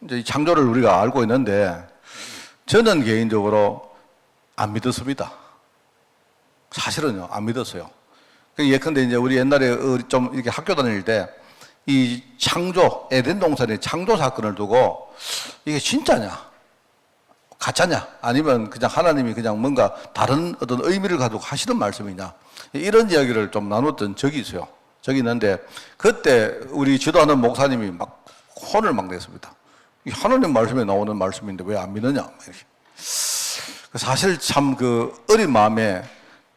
이제 이 창조를 우리가 알고 있는데 저는 개인적으로 안 믿었습니다. 사실은요, 안 믿었어요. 예컨대 이제 우리 옛날에 좀 이렇게 학교 다닐 때 이 창조, 에덴 동산의 창조 사건을 두고 이게 진짜냐, 가짜냐, 아니면 그냥 하나님이 그냥 뭔가 다른 어떤 의미를 가지고 하시는 말씀이냐, 이런 이야기를 좀 나눴던 적이 있어요. 적이 있는데 그때 우리 지도하는 목사님이 막 혼을 막 냈습니다. 이 하나님 말씀에 나오는 말씀인데 왜 안 믿느냐. 사실 참 그 어린 마음에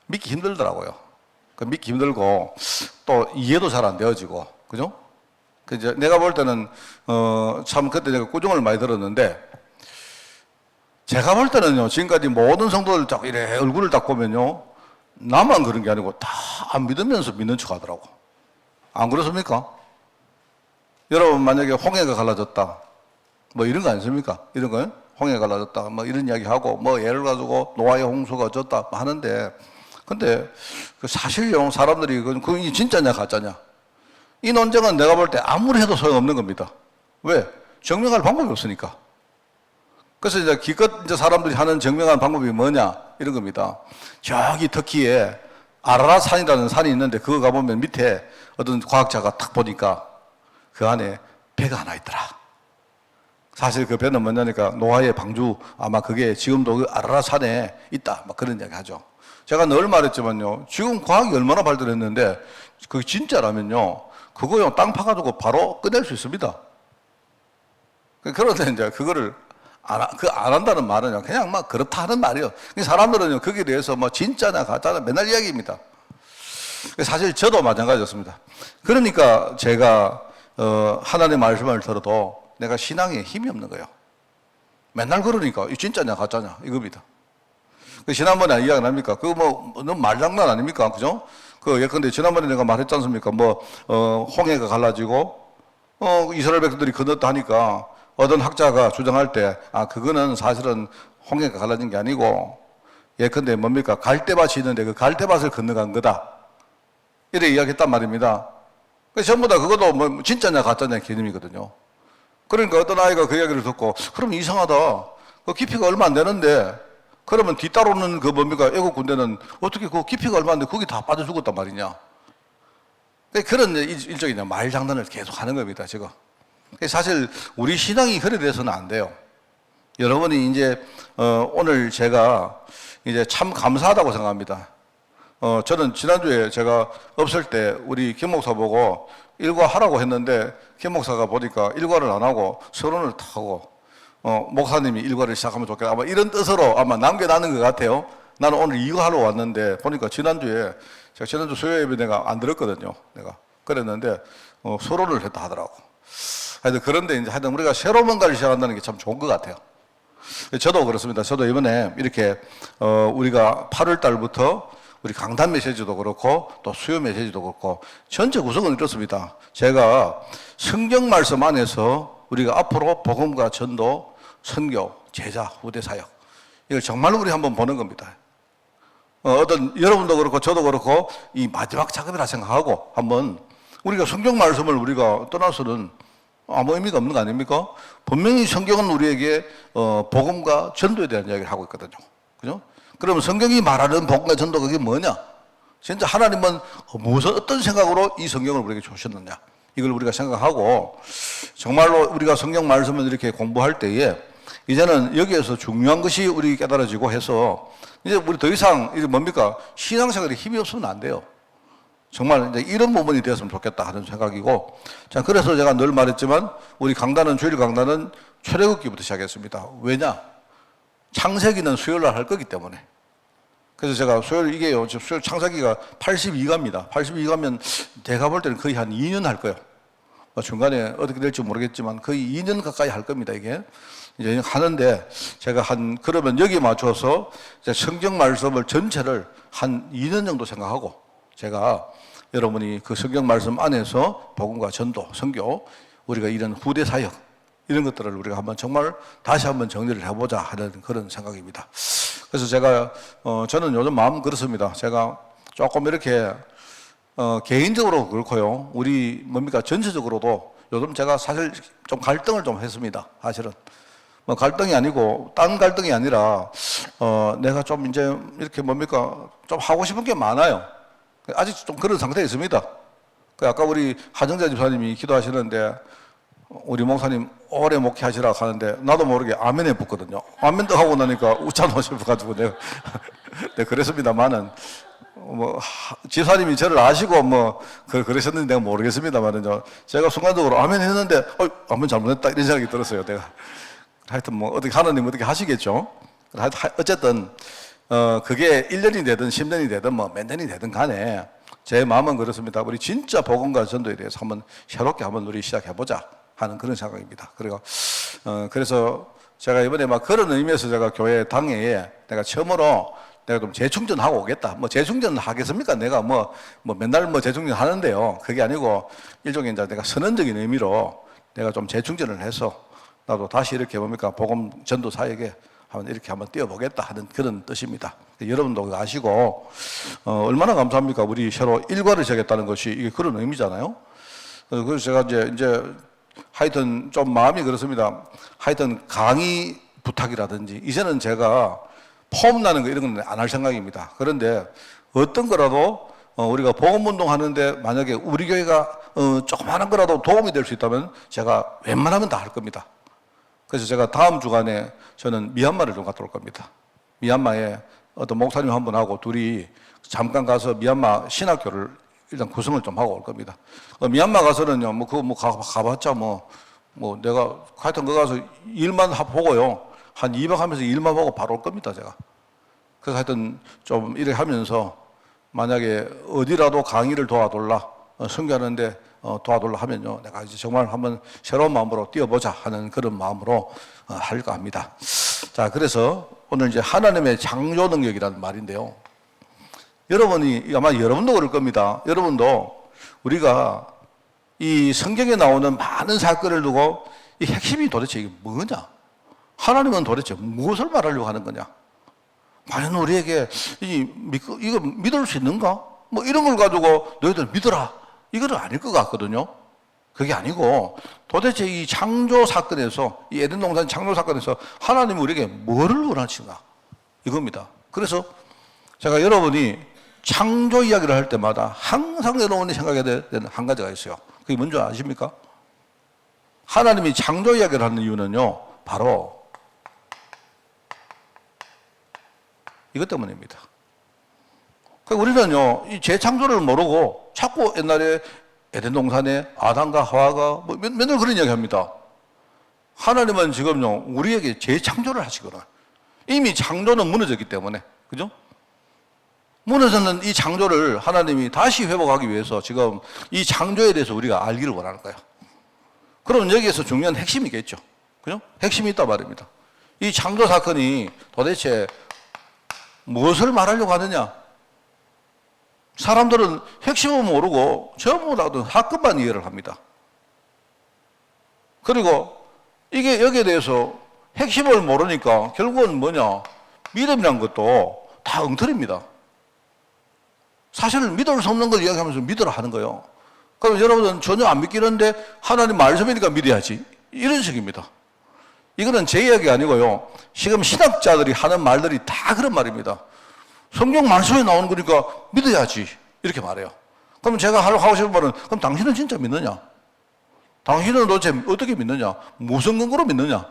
믿기 힘들더라고요. 믿기 힘들고 또 이해도 잘 안 되어지고, 그죠? 이제 내가 볼 때는 참 그때 내가 꾸중을 많이 들었는데, 제가 볼 때는요, 지금까지 모든 성도들 딱 이래 얼굴을 딱 보면요, 나만 그런 게 아니고 다 안 믿으면서 믿는 척 하더라고. 안 그렇습니까? 여러분 만약에 홍해가 갈라졌다, 뭐 이런 거 아니십니까? 이런 거요? 홍해가 갈라졌다, 뭐 이런 이야기 하고, 뭐 예를 가지고 노아의 홍수가 어쩌다 하는데, 근데 사실요, 사람들이 그게 진짜냐 가짜냐, 이 논쟁은 내가 볼 때 아무리 해도 소용없는 겁니다. 왜? 증명할 방법이 없으니까. 그래서 이제 기껏 이제 사람들이 하는 증명하는 방법이 뭐냐, 이런 겁니다. 저기 터키에 아라라산이라는 산이 있는데 그거 가보면 밑에 어떤 과학자가 딱 보니까 그 안에 배가 하나 있더라. 사실 그 배는 뭐냐니까 노아의 방주, 아마 그게 지금도 그 아라라산에 있다, 막 그런 이야기 하죠. 제가 늘 말했지만요, 지금 과학이 얼마나 발달했는데 그게 진짜라면요, 그거요 땅 파가지고 바로 꺼낼 수 있습니다. 그런데 이제 그거를 안 한다는 말은요, 그냥 막 그렇다 하는 말이에요. 사람들은요, 거기에 대해서 뭐 진짜냐 가짜냐 맨날 이야기입니다. 사실 저도 마찬가지였습니다. 그러니까 제가 하나님의 말씀을 들어도 내가 신앙에 힘이 없는 거예요. 맨날 그러니까 이 진짜냐 가짜냐 이겁니다. 지난번에 이야기 납니까? 그거 뭐 너무 말장난 아닙니까? 그죠? 예컨대 지난번에 내가 말했지 않습니까? 홍해가 갈라지고 이스라엘 백성들이 건넜다 하니까 어떤 학자가 주장할 때, 그거는 사실은 홍해가 갈라진 게 아니고 예컨대 뭡니까? 갈대밭이 있는데 그 갈대밭을 건너간 거다, 이래 이야기했단 말입니다. 전부 다 그것도 뭐 진짜냐 가짜냐 개념이거든요. 그러니까 어떤 아이가 그 이야기를 듣고, 그럼 이상하다, 그 깊이가 얼마 안 되는데, 그러면 뒤따르는 그 뭡니까? 애국 군대는 어떻게 그 깊이가 얼마 안 돼 거기 다 빠져 죽었단 말이냐. 그런 일종의 말장난을 계속 하는 겁니다, 지금. 사실 우리 신앙이 그래 돼서는 안 돼요. 여러분이 이제 오늘 제가 이제 참 감사하다고 생각합니다. 저는 지난주에 제가 없을 때 우리 김 목사 보고 일과하라고 했는데, 김 목사가 보니까 일과를 안 하고 서론을 타고 목사님이 일과를 시작하면 좋겠다, 아마 이런 뜻으로 아마 남겨놨는 것 같아요. 나는 오늘 이거 하러 왔는데 보니까 지난주에 제가 지난주 수요 예배 내가 안 들었거든요. 내가 그랬는데 서론을 했다 하더라고. 하여튼 그런데 이제 하여튼 우리가 새로운 뭔가를 시작한다는 게 참 좋은 것 같아요. 저도 그렇습니다. 저도 이번에 이렇게 우리가 8월 달부터 우리 강단 메시지도 그렇고 또 수요 메시지도 그렇고 전체 구성은 이렇습니다. 제가 성경 말씀 안에서 우리가 앞으로 복음과 전도, 선교, 제자, 후대 사역, 이걸 정말로 우리 한번 보는 겁니다. 어떤 여러분도 그렇고 저도 그렇고 이 마지막 작업이라 생각하고 한번 우리가 성경 말씀을 우리가 떠나서는 아무 의미가 없는 거 아닙니까? 분명히 성경은 우리에게 복음과 전도에 대한 이야기를 하고 있거든요. 그죠? 그러면 성경이 말하는 복음과 전도, 그게 뭐냐? 진짜 하나님은 무슨 어떤 생각으로 이 성경을 우리에게 주셨느냐? 이걸 우리가 생각하고 정말로 우리가 성경 말씀을 이렇게 공부할 때에 이제는 여기에서 중요한 것이 우리 깨달아지고 해서 이제 우리 더 이상 이게 뭡니까? 신앙생활에 힘이 없으면 안 돼요. 정말 이제 이런 부분이 되었으면 좋겠다 하는 생각이고, 자, 그래서 제가 늘 말했지만 우리 강단은, 주일 강단은 출애굽기부터 시작했습니다. 왜냐? 창세기는 수요일날 할 거기 때문에. 그래서 제가 수요일, 이게요, 수요일 창세기가 82가입니다. 82가면 제가 볼 때는 거의 한 2년 할 거예요. 중간에 어떻게 될지 모르겠지만 거의 2년 가까이 할 겁니다, 이게. 이제 하는데 제가 그러면 여기에 맞춰서 이제 성경 말씀을 전체를 한 2년 정도 생각하고 제가 여러분이 그 성경 말씀 안에서 복음과 전도, 선교, 우리가 이런 후대 사역, 이런 것들을 우리가 한번 정말 다시 한번 정리를 해보자 하는 그런 생각입니다. 그래서 제가 저는 요즘 마음 그렇습니다. 제가 조금 이렇게 개인적으로 그렇고요, 우리 뭡니까 전체적으로도 요즘 제가 사실 좀 갈등을 좀 했습니다. 사실은. 뭐 갈등이 아니고, 딴 갈등이 아니라, 내가 좀 이제 이렇게 뭡니까, 좀 하고 싶은 게 많아요. 아직 좀 그런 상태에 있습니다. 아까 우리 하정자 집사님이 기도하시는데, 우리 목사님 오래 목회하시라고 하는데, 나도 모르게 아멘에 붙거든요. 아멘도 하고 나니까 웃자노 싶어가지고 내가, 네, 그랬습니다만은, 뭐, 집사님이 저를 아시고 뭐, 그러셨는지 내가 모르겠습니다만은요. 제가 순간적으로 아멘 했는데, 아멘 잘못했다. 이런 생각이 들었어요. 내가. 하여튼 뭐, 어떻게, 하나님 어떻게 하시겠죠? 어쨌든, 그게 1년이 되든 10년이 되든 뭐, 몇 년이 되든 간에, 제 마음은 그렇습니다. 우리 진짜 복음과 전도에 대해서 한번 새롭게 한번 우리 시작해보자 하는 그런 생각입니다. 그리고, 그래서 제가 이번에 막 그런 의미에서 제가 교회 당회에 내가 처음으로 내가 좀 재충전하고 오겠다. 뭐 재충전 하겠습니까? 내가 뭐 맨날 뭐 재충전 하는데요. 그게 아니고 일종의 이제 내가 선언적인 의미로 내가 좀 재충전을 해서 나도 다시 이렇게 뭡니까? 복음 전도 사역에 한번 뛰어보겠다 하는 그런 뜻입니다. 여러분도 그거 아시고, 얼마나 감사합니까? 우리 서로 일과를 정했다는 것이 이게 그런 의미잖아요. 그래서 제가 이제 하여튼 좀 마음이 그렇습니다. 하여튼 강의 부탁이라든지, 이제는 제가 폼 나는 거 이런 건 안 할 생각입니다. 그런데 어떤 거라도 우리가 복음운동 하는데 만약에 우리 교회가 조그마한 거라도 도움이 될 수 있다면 제가 웬만하면 다 할 겁니다. 그래서 제가 다음 주간에 저는 미얀마를 좀 갔다 올 겁니다. 미얀마에 어떤 목사님 한 분하고 둘이 잠깐 가서 미얀마 신학교를 일단 구성을 좀 하고 올 겁니다. 미얀마 가서는요, 가봤자 내가 하여튼 거 가서 일만 보고요. 한 2박 하면서 일만 보고 바로 올 겁니다, 제가. 그래서 하여튼 좀 이렇게 하면서 만약에 어디라도 강의를 도와달라, 선교하는데 도와달라 하면요. 내가 이제 정말 한번 새로운 마음으로 뛰어보자 하는 그런 마음으로 할까 합니다. 자, 그래서 오늘 이제 하나님의 창조 능력이라는 말인데요. 여러분이, 아마 여러분도 그럴 겁니다. 여러분도 우리가 이 성경에 나오는 많은 사건을 두고 이 핵심이 도대체 이게 뭐냐? 하나님은 도대체 무엇을 말하려고 하는 거냐? 과연 우리에게 이거 믿을 수 있는가? 뭐 이런 걸 가지고 너희들 믿어라. 이거는 아닐 것 같거든요. 그게 아니고 도대체 이 창조 사건에서, 이 에덴 동산 창조 사건에서 하나님이 우리에게 뭐를 원하시나? 이겁니다. 그래서 제가 여러분이 창조 이야기를 할 때마다 항상 여러분이 생각해야 되는 한 가지가 있어요. 그게 뭔지 아십니까? 하나님이 창조 이야기를 하는 이유는요, 바로 이것 때문입니다. 우리는요, 이 재창조를 모르고 자꾸 옛날에 에덴 동산에 아담과 하와가 맨날 그런 이야기 합니다. 하나님은 지금요, 우리에게 재창조를 하시거나, 이미 창조는 무너졌기 때문에, 그죠? 무너졌는 이 창조를 하나님이 다시 회복하기 위해서 지금 이 창조에 대해서 우리가 알기를 원하는 거예요. 그럼 여기에서 중요한 핵심이 있겠죠. 그죠? 핵심이 있단 말입니다. 이 창조 사건이 도대체 무엇을 말하려고 하느냐? 사람들은 핵심은 모르고 전부 다 사건만 이해를 합니다. 그리고 이게 여기에 대해서 핵심을 모르니까 결국은 뭐냐? 믿음이란 것도 다 엉터리입니다. 사실 믿을 수 없는 걸 이야기하면서 믿으라 하는 거예요. 그럼 여러분은 전혀 안 믿기는데 하나님 말씀이니까 믿어야지. 이런 식입니다. 이거는 제 이야기 아니고요. 지금 신학자들이 하는 말들이 다 그런 말입니다. 성경 말씀에 나오는 거니까 믿어야지. 이렇게 말해요. 그럼 제가 하고 싶은 말은, 그럼 당신은 진짜 믿느냐? 당신은 도대체 어떻게 믿느냐? 무슨 근거로 믿느냐?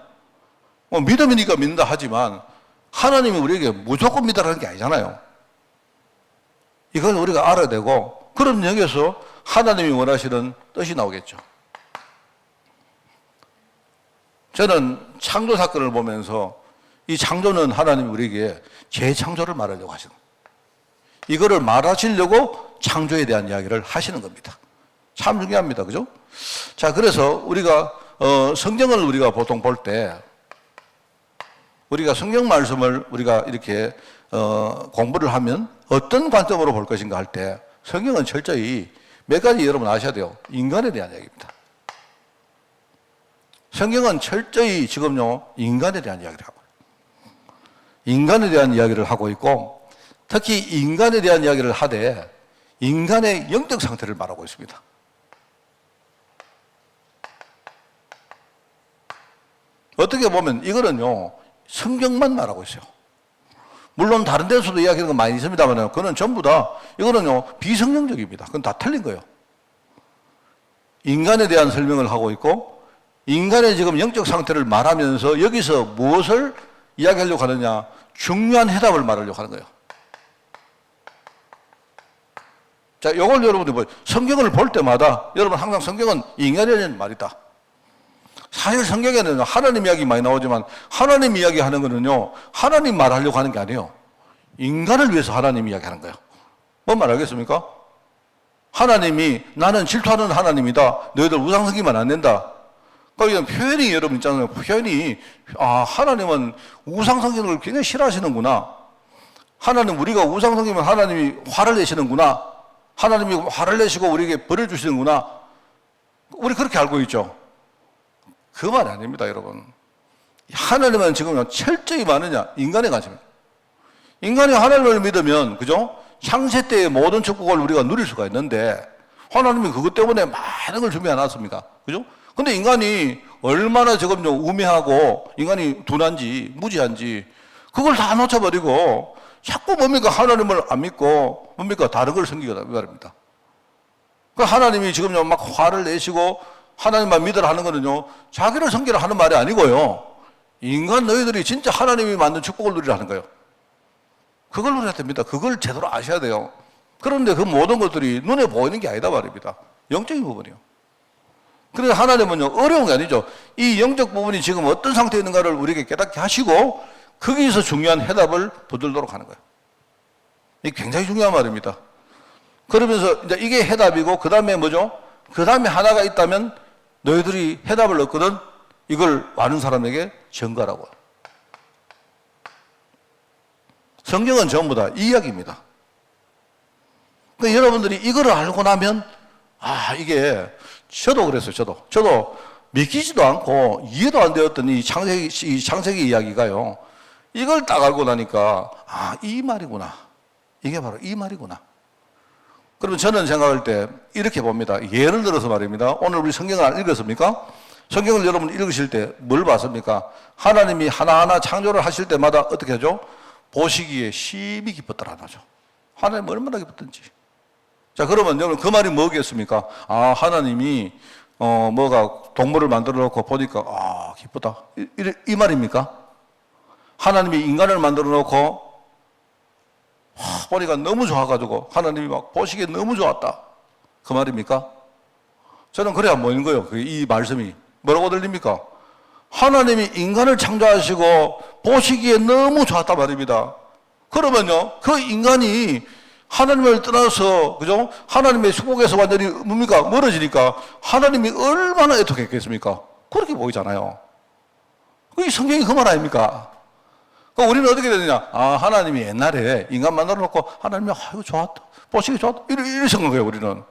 믿음이니까 믿는다 하지만 하나님이 우리에게 무조건 믿으라는 게 아니잖아요. 이건 우리가 알아야 되고, 그럼 여기에서 하나님이 원하시는 뜻이 나오겠죠. 저는 창조 사건을 보면서 이 창조는 하나님이 우리에게 재창조를 말하려고 하시는 거예요. 이거를 말하시려고 창조에 대한 이야기를 하시는 겁니다. 참 중요합니다. 그죠? 자, 그래서 우리가 성경을 우리가 보통 볼 때 우리가 성경 말씀을 우리가 이렇게 공부를 하면 어떤 관점으로 볼 것인가 할 때 성경은 철저히 몇 가지 여러분 아셔야 돼요. 인간에 대한 이야기입니다. 성경은 철저히 지금요, 인간에 대한 이야기를 하고, 인간에 대한 이야기를 하고 있고, 특히 인간에 대한 이야기를 하되, 인간의 영적 상태를 말하고 있습니다. 어떻게 보면 이거는요, 성경만 말하고 있어요. 물론 다른 데서도 이야기하는 건 많이 있습니다만, 그건 전부 다, 이거는요, 비성경적입니다. 그건 다 틀린 거예요. 인간에 대한 설명을 하고 있고, 인간의 지금 영적 상태를 말하면서 여기서 무엇을 이야기하려고 하느냐, 중요한 해답을 말하려고 하는 거예요. 자, 이걸 여러분들 뭐 성경을 볼 때마다 여러분 항상 성경은 인간에 대한 말이다. 사실 성경에는 하나님 이야기 많이 나오지만 하나님 이야기 하는 거는요, 하나님 말하려고 하는 게 아니에요. 인간을 위해서 하나님 이야기 하는 거예요. 뭔 말 알겠습니까? 하나님이 나는 질투하는 하나님이다. 너희들 우상숭배만 안 된다. 그러니까 표현이 여러분 있잖아요. 표현이, 하나님은 우상숭배를 굉장히 싫어하시는구나. 하나님, 우리가 우상숭배면 하나님이 화를 내시는구나. 하나님이 화를 내시고 우리에게 벌을 주시는구나. 우리 그렇게 알고 있죠. 그 말이 아닙니다, 여러분. 하나님은 지금 철저히 많으냐? 인간의 관심이에요. 인간이 하나님을 믿으면, 그죠? 창세 때의 모든 축복을 우리가 누릴 수가 있는데, 하나님이 그것 때문에 많은 걸 준비해 놨습니다. 그죠? 근데 인간이 얼마나 지금 우매하고, 인간이 둔한지, 무지한지, 그걸 다 놓쳐버리고, 자꾸 뭡니까? 하나님을 안 믿고, 뭡니까? 다른 걸 섬기겠다. 이 말입니다. 그 하나님이 지금 막 화를 내시고, 하나님만 믿으라 하는 거는요, 자기를 섬기라 하는 말이 아니고요, 인간 너희들이 진짜 하나님이 만든 축복을 누리라는 거예요. 그걸 누려야 됩니다. 그걸 제대로 아셔야 돼요. 그런데 그 모든 것들이 눈에 보이는 게 아니다 말입니다. 영적인 부분이요. 그래서 하나님은요, 어려운 게 아니죠. 이 영적 부분이 지금 어떤 상태에 있는가를 우리에게 깨닫게 하시고, 거기에서 중요한 해답을 붙들도록 하는 거예요. 이게 굉장히 중요한 말입니다. 그러면서 이제 이게 해답이고, 그 다음에 뭐죠? 그 다음에 하나가 있다면 너희들이 해답을 얻거든 이걸 아는 사람에게 전가라고요. 성경은 전부 다 이 이야기입니다. 그러니까 여러분들이 이거를 알고 나면, 이게, 저도 그랬어요, 저도 믿기지도 않고 이해도 안 되었던 이 창세기 이야기가요, 이걸 딱 알고 나니까, 이 말이구나. 이게 바로 이 말이구나. 그러면 저는 생각할 때 이렇게 봅니다. 예를 들어서 말입니다. 오늘 우리 성경을 읽었습니까? 성경을 여러분 읽으실 때 뭘 봤습니까? 하나님이 하나하나 창조를 하실 때마다 어떻게 하죠? 보시기에 심히 기뻤더라 하죠. 하나님 얼마나 기뻤던지. 자, 그러면 여러분 그 말이 뭐겠습니까? 하나님이 뭐가 동물을 만들어 놓고 보니까 기쁘다. 이 말입니까? 하나님이 인간을 만들어 놓고 보니까 너무 좋아가지고 하나님이 막 보시기에 너무 좋았다. 그 말입니까? 저는 그래 안 보이는 거예요. 이 말씀이. 뭐라고 들립니까? 하나님이 인간을 창조하시고 보시기에 너무 좋았단 말입니다. 그러면요, 그 인간이 하나님을 떠나서, 그죠? 하나님의 축복에서 완전히 뭡니까? 멀어지니까 하나님이 얼마나 애통했겠습니까? 그렇게 보이잖아요. 이 성경이 그 말 아닙니까? 그러니까 우리는 어떻게 되느냐? 하나님이 옛날에 인간 만들어 놓고 하나님이 이거 좋았다. 보시기 좋았다. 이렇게 생각해요, 우리는.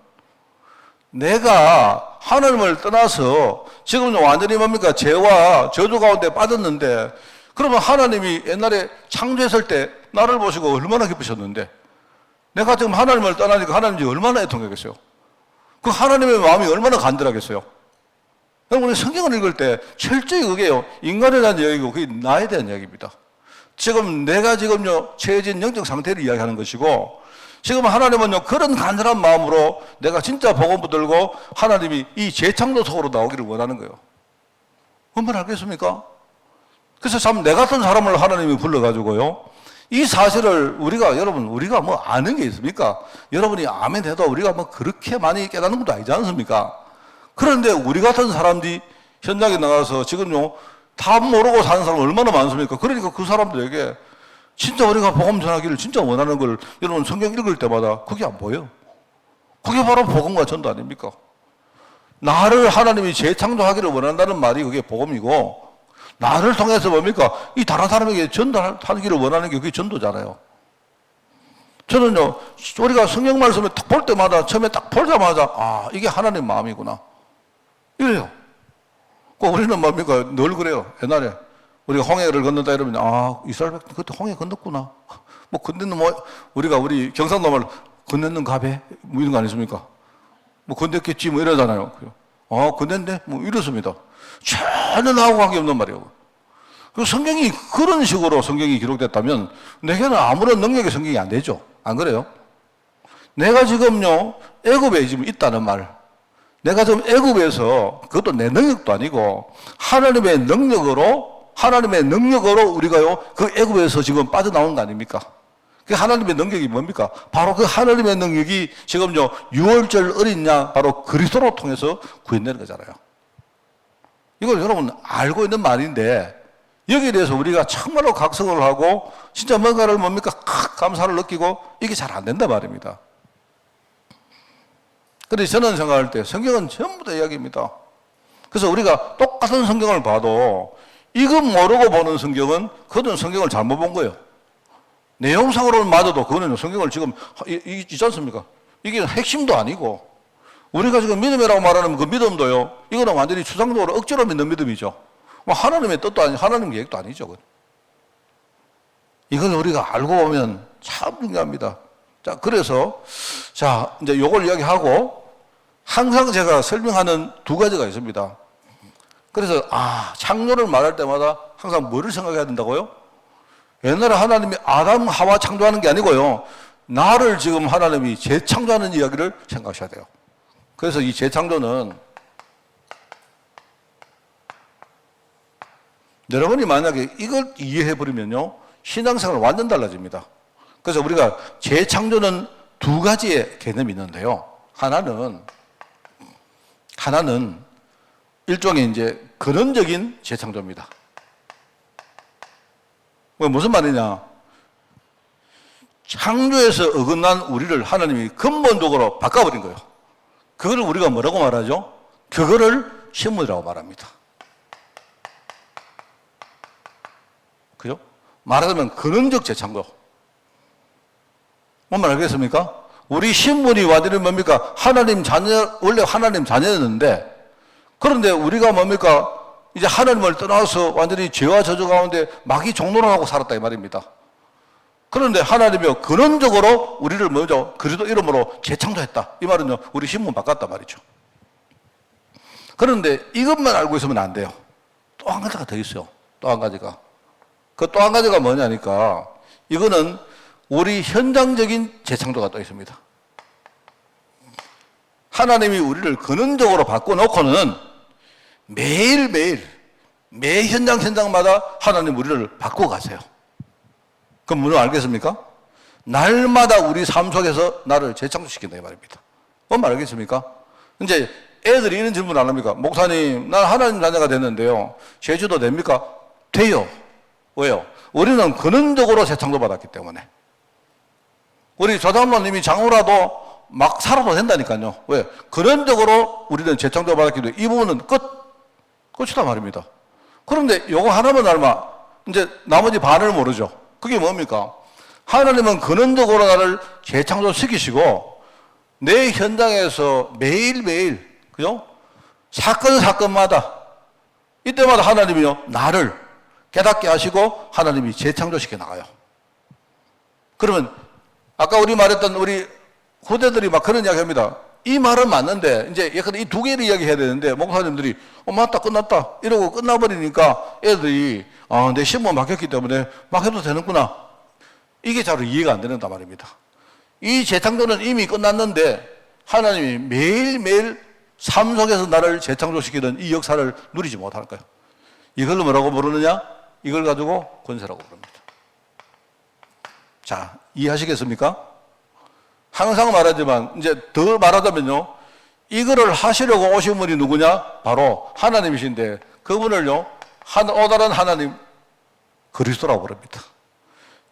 내가 하나님을 떠나서 지금 완전히 뭡니까? 죄와 저주 가운데 빠졌는데, 그러면 하나님이 옛날에 창조했을 때 나를 보시고 얼마나 기쁘셨는데, 내가 지금 하나님을 떠나니까 하나님이 얼마나 애통하겠어요? 그 하나님의 마음이 얼마나 간절하겠어요? 우리 성경을 읽을 때 철저히 그게요, 인간에 대한 이야기고 그게 나에 대한 이야기입니다. 지금 내가 지금요, 처해진 영적 상태를 이야기하는 것이고, 지금 하나님은요, 그런 간절한 마음으로 내가 진짜 복음 붙들고 하나님이 이 재창조 속으로 나오기를 원하는 거예요. 뭔 알겠습니까? 그래서 참 내 같은 사람을 하나님이 불러가지고요, 이 사실을 우리가 뭐 아는 게 있습니까? 여러분이 아멘 해도 우리가 뭐 그렇게 많이 깨닫는 것도 아니지 않습니까? 그런데 우리 같은 사람들이 현장에 나가서 지금요, 다 모르고 사는 사람 얼마나 많습니까? 그러니까 그 사람들에게 진짜 우리가 복음 전하기를 진짜 원하는 걸 여러분 성경 읽을 때마다 그게 안 보여요. 그게 바로 복음과 전도 아닙니까? 나를 하나님이 재창조하기를 원한다는 말이 그게 복음이고, 나를 통해서 뭡니까? 이 다른 사람에게 전달하기를 원하는 게 그게 전도잖아요. 저는요, 우리가 성경 말씀을 딱 볼 때마다, 처음에 딱 보자마자, 이게 하나님 마음이구나. 이래요. 우리는 뭡니까? 늘 그래요. 옛날에 우리가 홍해를 건넌다 이러면, 이스라엘 백성 그때 홍해 건넜구나. 우리가 우리 경상도 말 건넜는 가배? 뭐 이런 거 아니십니까? 뭐 건넜겠지 뭐 이러잖아요. 건냈네? 뭐 이렇습니다. 전혀 나하고 관계없는 말이에요. 그 성경이 그런 식으로 성경이 기록됐다면 내게는 아무런 능력의 성경이 안 되죠. 안 그래요? 내가 지금요, 애굽에 지금 있다는 말. 내가 지금 애굽에서 그것도 내 능력도 아니고 하나님의 능력으로 우리가요, 그 애굽에서 지금 빠져나온 거 아닙니까? 그 하나님의 능력이 뭡니까? 바로 그 하나님의 능력이 지금요, 6월절 어린 양 바로 그리스도로 통해서 구현되는 거잖아요. 이걸 여러분 알고 있는 말인데 여기에 대해서 우리가 정말로 각성을 하고 진짜 뭔가를 뭡니까? 감사를 느끼고 이게 잘 안 된단 말입니다. 그런데 저는 생각할 때 성경은 전부 다 이야기입니다. 그래서 우리가 똑같은 성경을 봐도 이거 모르고 보는 성경은 그건 성경을 잘못 본 거예요. 내용상으로는 맞아도 그거는 성경을 지금 있지 않습니까? 이게 핵심도 아니고 우리가 지금 믿음이라고 말하는 그 믿음도요, 이거는 완전히 추상적으로 억지로 믿는 믿음이죠. 뭐 하나님의 뜻도 아니고 하나님 계획도 아니죠. 이걸 우리가 알고 보면 참 중요합니다. 자, 그래서 자, 이제 요걸 이야기하고 항상 제가 설명하는 두 가지가 있습니다. 그래서 창조를 말할 때마다 항상 뭐를 생각해야 된다고요? 옛날에 하나님이 아담 하와 창조하는 게 아니고요, 나를 지금 하나님이 재창조하는 이야기를 생각하셔야 돼요. 그래서 이 재창조는 여러분이 만약에 이걸 이해해 버리면요, 신앙생활은 완전 달라집니다. 그래서 우리가 재창조는 두 가지의 개념이 있는데요. 하나는 일종의 이제 근원적인 재창조입니다. 무슨 말이냐? 창조에서 어긋난 우리를 하나님이 근본적으로 바꿔버린 거예요. 그걸 우리가 뭐라고 말하죠? 그거를 신문이라고 말합니다. 그죠? 말하자면 근원적 재창조. 뭔 말 알겠습니까? 우리 신분이 완전히 뭡니까? 원래 하나님 자녀였는데, 그런데 우리가 뭡니까? 이제 하나님을 떠나서 완전히 죄와 저주 가운데 마귀 종노를 하고 살았다 이 말입니다. 그런데 하나님이 근원적으로 우리를 먼저 그리스도 이름으로 재창조했다. 이 말은요, 우리 신분 바꿨단 말이죠. 그런데 이것만 알고 있으면 안 돼요. 또 한 가지가 더 있어요. 또 한 가지가. 그 또 한 가지가 뭐냐니까, 이거는 우리 현장적인 재창조가 또 있습니다. 하나님이 우리를 근원적으로 바꿔놓고는 매일매일, 매 현장마다 하나님 우리를 바꾸어 가세요. 그럼 뭐를 알겠습니까? 날마다 우리 삶 속에서 나를 재창조시킨다 이 말입니다. 뭔 말 알겠습니까? 이제 애들이 이런 질문 안 합니까? 목사님, 난 하나님 자녀가 됐는데요, 제주도 됩니까? 돼요. 왜요? 우리는 근원적으로 재창조 받았기 때문에. 우리 조장로님이 장로라도 막 살아도 된다니까요. 왜? 근원적으로 우리는 재창조 받았기 때문에 이 부분은 끝이다 말입니다. 그런데 요거 하나만 알면 이제 나머지 반을 모르죠. 그게 뭡니까? 하나님은 근원적으로 나를 재창조시키시고 내 현장에서 매일매일, 그죠? 사건마다 이때마다 하나님이요, 나를 깨닫게 하시고 하나님이 재창조시켜 나가요. 그러면 아까 우리 말했던 우리 후대들이 막 그런 이야기 합니다. 이 말은 맞는데 이제 약간 이 두 개를 이야기해야 되는데 목사님들이 맞다 끝났다 이러고 끝나버리니까 애들이 내 신분 바뀌었기 때문에 막 해도 되는구나, 이게 잘 이해가 안 된단 말입니다. 이 재창조는 이미 끝났는데 하나님이 매일매일 삶 속에서 나를 재창조시키는 이 역사를 누리지 못할 거예요. 이걸로 뭐라고 부르느냐? 이걸 가지고 권세라고 부릅니다. 자, 이해하시겠습니까? 항상 말하지만 이제 더 말하자면요, 이거를 하시려고 오신 분이 누구냐? 바로 하나님이신데 그분을요, 오다른 하나님 그리스도라고 부릅니다.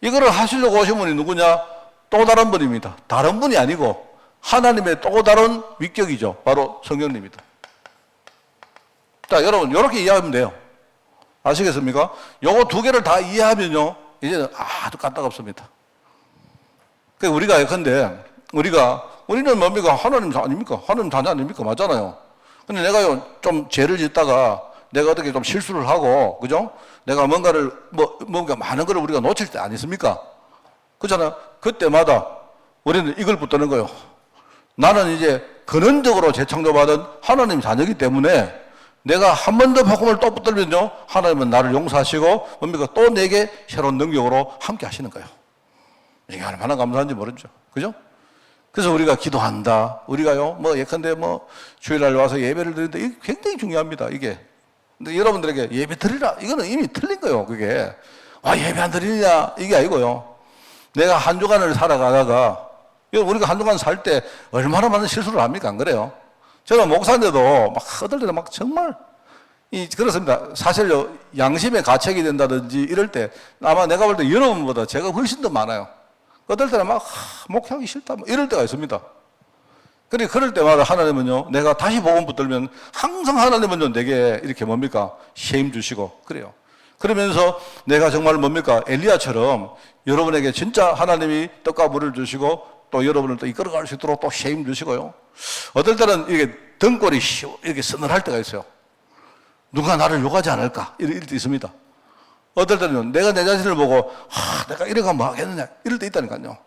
이거를 하시려고 오신 분이 누구냐? 또 다른 분입니다. 다른 분이 아니고 하나님의 또 다른 위격이죠. 바로 성령님입니다. 자, 여러분 이렇게 이해하면 돼요. 아시겠습니까? 요거 두 개를 다 이해하면요, 이제는 아주 까딱없습니다. 그러니까 우리가 예컨대 우리는 뭡니까? 하나님 아닙니까? 하나님 자녀 아닙니까? 맞잖아요. 근데 내가요, 좀 죄를 짓다가 내가 어떻게 좀 실수를 하고, 그죠? 내가 뭔가를, 뭔가 많은 걸 우리가 놓칠 때 아니습니까? 그렇잖아요. 그때마다 우리는 이걸 붙드는 거예요. 나는 이제 근원적으로 재창조받은 하나님 자녀이기 때문에 내가 한 번 더 복음을 또 붙들면요, 하나님은 나를 용서하시고 뭡니까? 또 내게 새로운 능력으로 함께 하시는 거예요. 이게 얼마나 감사한지 모르죠. 그죠? 그래서 우리가 기도한다. 우리가요, 뭐 예컨대 뭐 주일날 와서 예배를 드리는데 이게 굉장히 중요합니다. 이게. 근데 여러분들에게 예배 드리라. 이거는 이미 틀린 거예요. 그게. 아, 예배 안 드리냐? 이게 아니고요. 내가 한 주간을 살아가다가 우리가 한 주간 살 때 얼마나 많은 실수를 합니까? 안 그래요? 저는 목사인데도 막 어떨 때는 막 정말 그렇습니다. 사실요, 양심의 가책이 된다든지 이럴 때 아마 내가 볼 때 여러분보다 제가 훨씬 더 많아요. 어떨 때는 막 목회하기 싫다 뭐 이럴 때가 있습니다. 그럴 때마다 하나님은요, 내가 다시 복음 붙들면 항상 하나님은요, 내게 이렇게 뭡니까? 힘 주시고 그래요. 그러면서 내가 정말 뭡니까? 엘리야처럼 여러분에게 진짜 하나님이 떡과 물을 주시고 또 여러분을 또 이끌어갈 수 있도록 또 힘 주시고요. 어떨 때는 이게 등골이 이렇게 서늘할 때가 있어요. 누가 나를 욕하지 않을까? 이럴 때 있습니다. 어떨 때는 내가 내 자신을 보고 내가 이래가 뭐 하겠느냐? 이럴 때 있다니까요.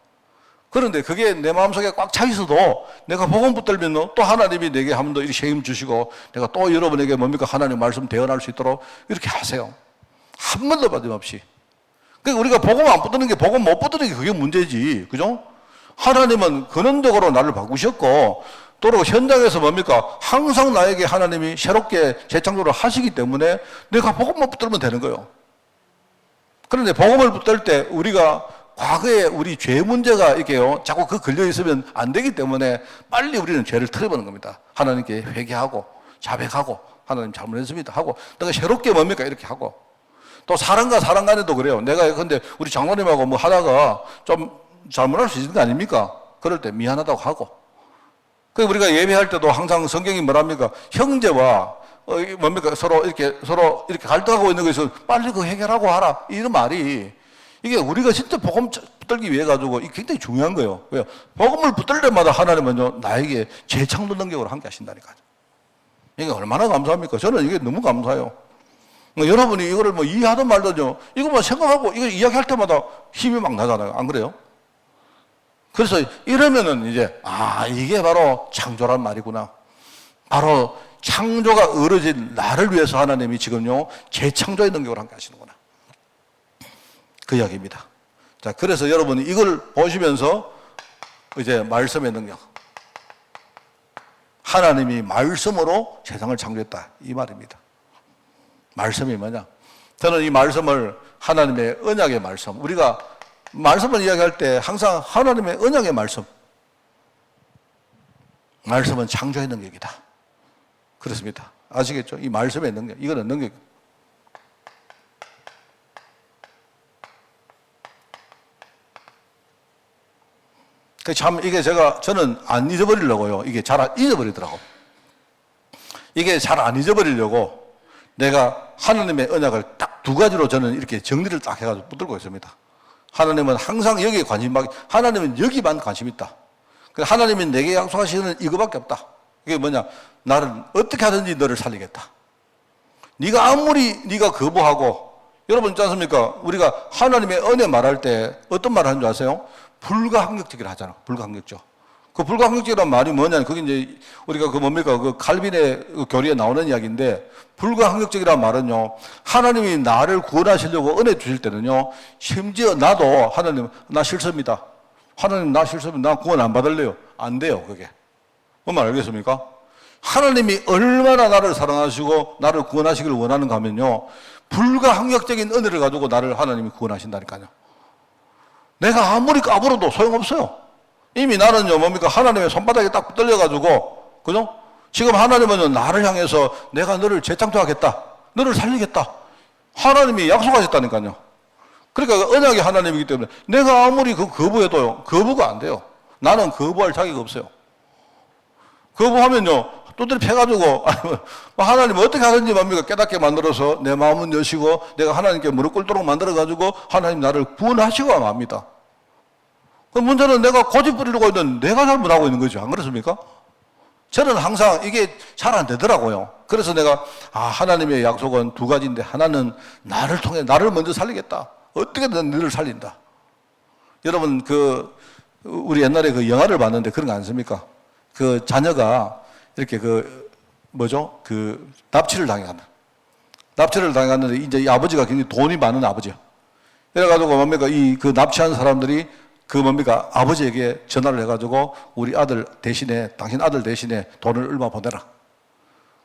그런데 그게 내 마음속에 꽉 차 있어도 내가 복음 붙들면 또 하나님이 내게 한 번 더 이렇게 힘 주시고 내가 또 여러분에게 뭡니까? 하나님 말씀 대언할 수 있도록 이렇게 하세요. 한 번도 빠짐없이. 그러니까 우리가 복음 안 붙드는 게 복음 못 붙드는 게 그게 문제지. 그죠? 하나님은 근원적으로 나를 바꾸셨고 또 현장에서 뭡니까? 항상 나에게 하나님이 새롭게 재창조를 하시기 때문에 내가 복음만 붙들면 되는 거예요. 그런데 복음을 붙들 때 우리가 과거에 우리 죄 문제가 이렇게요, 자꾸 걸려 있으면 안 되기 때문에 빨리 우리는 죄를 털어버리는 겁니다. 하나님께 회개하고 자백하고 하나님 잘못했습니다 하고 내가 새롭게 뭡니까? 이렇게 하고 또 사람과 사람 간에도 그래요. 내가 근데 우리 장로님하고 뭐 하다가 좀 잘못할 수 있는 거 아닙니까? 그럴 때 미안하다고 하고. 그 우리가 예배할 때도 항상 성경이 뭐랍니까? 형제와 뭡니까? 서로 이렇게 갈등하고 있는 것에서 빨리 그 해결하고 하라. 이런 말이 이게 우리가 진짜 복음 붙들기 위해 가지고 이게 굉장히 중요한 거예요. 왜요? 복음을 붙들 때마다 하나님은요, 나에게 재창조 능력으로 함께 하신다니까요. 이게 얼마나 감사합니까? 저는 이게 너무 감사해요. 여러분이 이거를 뭐 이해하든 말든요, 이거만 생각하고 이거 이야기할 때마다 힘이 막 나잖아요. 안 그래요? 그래서 이러면은 이제, 이게 바로 창조란 말이구나. 바로 창조가 이루어진 나를 위해서 하나님이 지금요, 재창조의 능력을 함께 하시는구나. 그 이야기입니다. 자, 그래서 여러분이 이걸 보시면서 이제 말씀의 능력. 하나님이 말씀으로 세상을 창조했다. 이 말입니다. 말씀이 뭐냐? 저는 이 말씀을 하나님의 언약의 말씀, 우리가 말씀을 이야기할 때 항상 하나님의 언약의 말씀은 창조의 능력이다. 그렇습니다. 아시겠죠? 이 말씀의 능력, 이거는 능력. 이게 저는 안 잊어버리려고요. 이게 잘 안 잊어버리더라고. 이게 잘 안 잊어버리려고 내가 하나님의 언약을 딱 두 가지로 저는 이렇게 정리를 딱 해가지고 붙들고 있습니다. 하나님은 항상 여기에 하나님은 여기만 관심 있다. 하나님이 내게 약속하시는 이거밖에 없다. 이게 뭐냐? 나를 어떻게 하든지 너를 살리겠다. 네가 아무리 네가 거부하고, 여러분 있지 않습니까? 우리가 하나님의 은혜 말할 때 어떤 말 하는 줄 아세요? 불가항력적이라 하잖아. 불가항력적. 그 불가항력적이란 말이 뭐냐면, 그게 이제 우리가 그 칼빈의 그 교리에 나오는 이야기인데, 불가항력적이란 말은요, 하나님이 나를 구원하시려고 은혜 주실 때는요, 심지어 나도 하나님, 나 실수입니다. 하나님, 나 실수입니다. 나 구원 안 받을래요. 안 돼요, 그게. 뭔 말 알겠습니까? 하나님이 얼마나 나를 사랑하시고 나를 구원하시길 원하는가 하면요, 불가항력적인 은혜를 가지고 나를 하나님이 구원하신다니까요. 내가 아무리 까불어도 소용없어요. 이미 나는요, 하나님의 손바닥에 딱 붙들려가지고, 그죠? 지금 하나님은 나를 향해서 내가 너를 재창조하겠다. 너를 살리겠다. 하나님이 약속하셨다니까요. 그러니까 언약이 하나님이기 때문에 내가 아무리 거부해도요, 거부가 안 돼요. 나는 거부할 자격이 없어요. 거부하면요, 두드려 패가지고, 하나님 어떻게 하든지 깨닫게 만들어서 내 마음은 여시고 내가 하나님께 무릎 꿇도록 만들어가지고 하나님 나를 구원하시고 맙니다. 그 문제는 내가 고집 부리려고 있는 내가 잘못하고 있는 거죠. 안 그렇습니까? 저는 항상 이게 잘 안 되더라고요. 그래서 내가, 하나님의 약속은 두 가지인데, 하나는 나를 통해, 나를 먼저 살리겠다. 어떻게든 너를 살린다. 여러분, 우리 옛날에 그 영화를 봤는데 그런 거 아닙니까? 그 자녀가 이렇게 뭐죠? 납치를 당했는데 이제 이 아버지가 굉장히 돈이 많은 아버지야. 그래가지고 뭡니까? 그 납치한 사람들이 뭡니까? 아버지에게 전화를 해가지고 우리 아들 대신에, 당신 아들 대신에 돈을 얼마 보내라.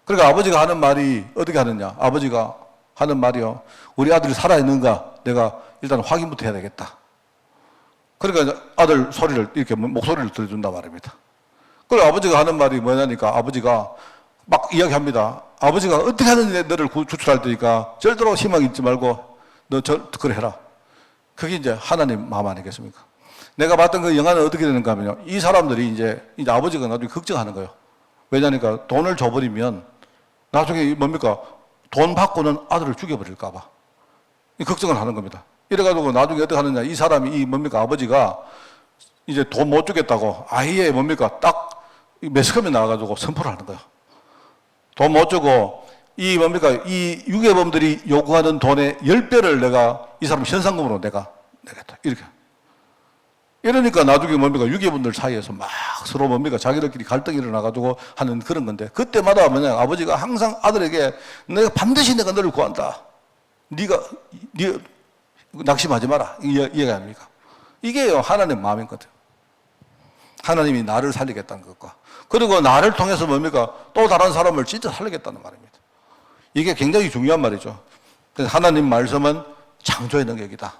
그러니까 아버지가 하는 말이 어떻게 하느냐? 아버지가 하는 말이요. 우리 아들이 살아있는가? 내가 일단 확인부터 해야 되겠다. 그러니까 아들 소리를, 이렇게 목소리를 들어준다 말입니다. 그리고 아버지가 하는 말이 뭐냐니까 아버지가 막 이야기합니다. 아버지가 어떻게 하는지 너를 구출할 테니까 절대로 희망 잊지 말고 너 그래 해라. 그게 이제 하나님 마음 아니겠습니까? 내가 봤던 그 영화는 어떻게 되는가 하면요. 이 사람들이 이제 아버지가 나중에 걱정하는 거예요. 왜냐니까 돈을 줘버리면 나중에 뭡니까? 돈 받고는 아들을 죽여버릴까봐. 걱정을 하는 겁니다. 이래가지고 나중에 어떻게 하느냐. 이 사람이 뭡니까? 아버지가 이제 돈 못 주겠다고 아예 뭡니까? 딱 매스컴에 나와가지고 선포를 하는 거예요. 돈 못 주고 뭡니까? 이 유괴범들이 요구하는 돈의 10배를 내가 이 사람 현상금으로 내가 내겠다. 이렇게. 이러니까 나중에 뭡니까? 유괴범들 사이에서 막 서로 뭡니까? 자기들끼리 갈등이 일어나가지고 하는 그런 건데 그때마다 뭐냐? 아버지가 항상 아들에게 내가 반드시 내가 너를 구한다. 네가 낙심하지 마라. 이해가 아닙니까? 이게 하나님 마음인 것 같아요. 하나님이 나를 살리겠다는 것과 그리고 나를 통해서 뭡니까? 또 다른 사람을 진짜 살리겠다는 말입니다. 이게 굉장히 중요한 말이죠. 그래서 하나님 말씀은 창조의 능력이다.